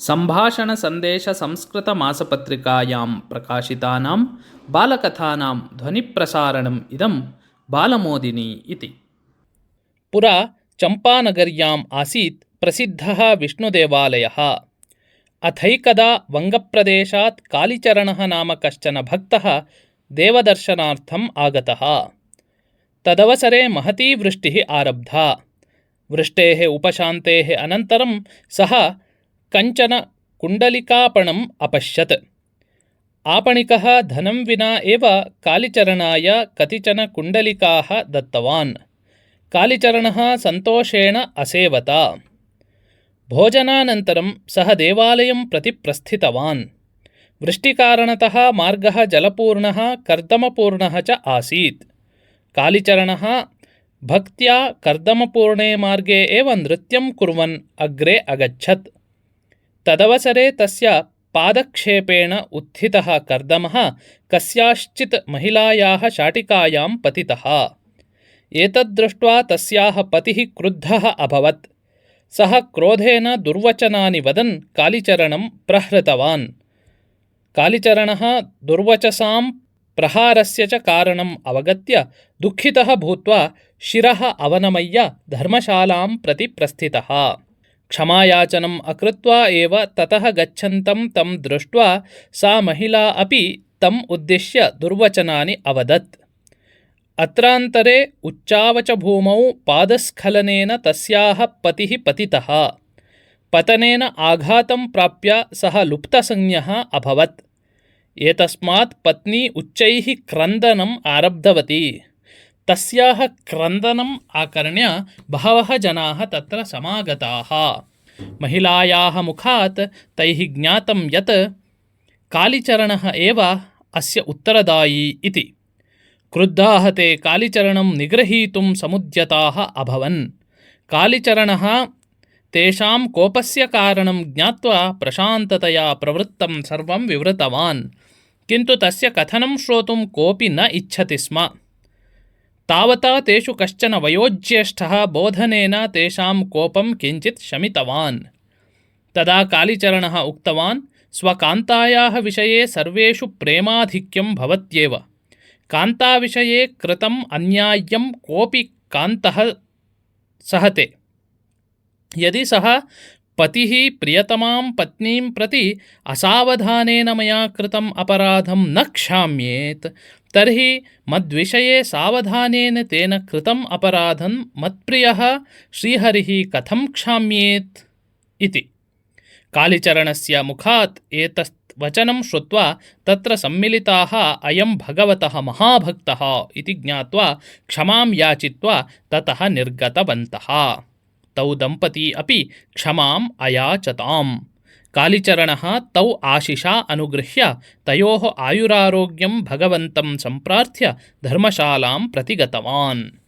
सम्भाषणसन्देशसंस्कृतमासपत्रिकायां प्रकाशितानां बालकथानां ध्वनिप्रसारणम् इदं बालमोदिनी इति। पुरा चम्पानगर्याम् आसीत् प्रसिद्धः विष्णुदेवालयः। अथैकदा वङ्गप्रदेशात् कालीचरणः नाम कश्चन भक्तः देवदर्शनार्थम् आगतः। तदवसरे महती वृष्टिः आरब्धा। वृष्टेः उपशान्तेः अनन्तरं सः कञ्चन कुण्डलिकापणम् अपश्यत्। आपणिकः धनं विना एव कालीचरणाय कतिचन कुण्डलिकाः दत्तवान्। कालीचरणः सन्तोषेण असेवत। भोजनानन्तरं सः देवालयं प्रति प्रस्थितवान्। वृष्टिकारणतः मार्गः जलपूर्णः कर्दमपूर्णः च आसीत्। कालीचरणः भक्त्या कर्दमपूर्णे मार्गे एव नृत्यं कुर्वन् अग्रे अगच्छत्। तदवसरे तस्य पादक्षेपेण उत्थितः कर्दमः कस्याश्चित् महिलायाः शाटिकायां पतितः। एतद्दृष्ट्वा तस्याः पतिः क्रुद्धः अभवत्। सः क्रोधेन दुर्वचनानि वदन् कालीचरणं प्रहृतवान्। कालीचरणः दुर्वचसां प्रहारस्य च कारणम् अवगत्य दुःखितः भूत्वा शिरः अवनमय्य धर्मशालां प्रति प्रस्थितः। क्षमायाचनम् अकृत्वा एव ततः गच्छन्तं तं दृष्ट्वा सा महिला अपि तम् उद्दिश्य दुर्वचनानि अवदत्। अत्रान्तरे उच्चावचभूमौ पादस्खलनेन तस्याः पतिः पतितः। पतनेन आघातं प्राप्य सः लुप्तसंज्ञः अभवत्। एतस्मात् पत्नी उच्चैः क्रन्दनम् आरब्धवती। तस्याः क्रन्दनम् आकर्ण्य बहवः जनाः तत्र समागताः। महिलायाः मुखात् तैः ज्ञातं यत् कालीचरणः एव अस्य उत्तरदायी इति। क्रुद्धाः ते कालीचरणं निगृहीतुं समुद्यताः अभवन्। कालीचरणः तेषां कोपस्य कारणं ज्ञात्वा प्रशान्ततया प्रवृत्तं सर्वं विवृतवान्। किन्तु तस्य कथनं श्रोतुं कोऽपि न इच्छति स्म। तावता तेषु कश्चन वयोज्येष्ठः बोधनेन तेषां कोपं किञ्चित् शमितवान्। तदा कालीचरणः उक्तवान्, स्वकान्तायाः विषये सर्वेषु प्रेमाधिक्यं भवत्येव। कान्ताविषये कृतम् अन्याय्यं कोऽपि कान्तः सहते। यदि सः पतिः प्रियतमां पत्नीं प्रति असावधानेन मया कृतम् अपराधं न क्षाम्येत्, तर्हि मद्विषये सावधानेन तेन कृतम् अपराधं मत्प्रियः श्रीहरिः कथं क्षाम्येत् इति। कालीचरणस्य मुखात् एतत् वचनं श्रुत्वा तत्र सम्मिलिताः अयं भगवतः महाभक्तः इति ज्ञात्वा क्षमां याचित्वा ततः निर्गतवन्तः। तौ दम्पती अपि क्षमाम् अयाचताम्। कालीचरणः तौ आशिषा अनुगृह्य तयोः आयुरारोग्यं भगवन्तं सम्प्रार्थ्य धर्मशालां प्रति गतवान्।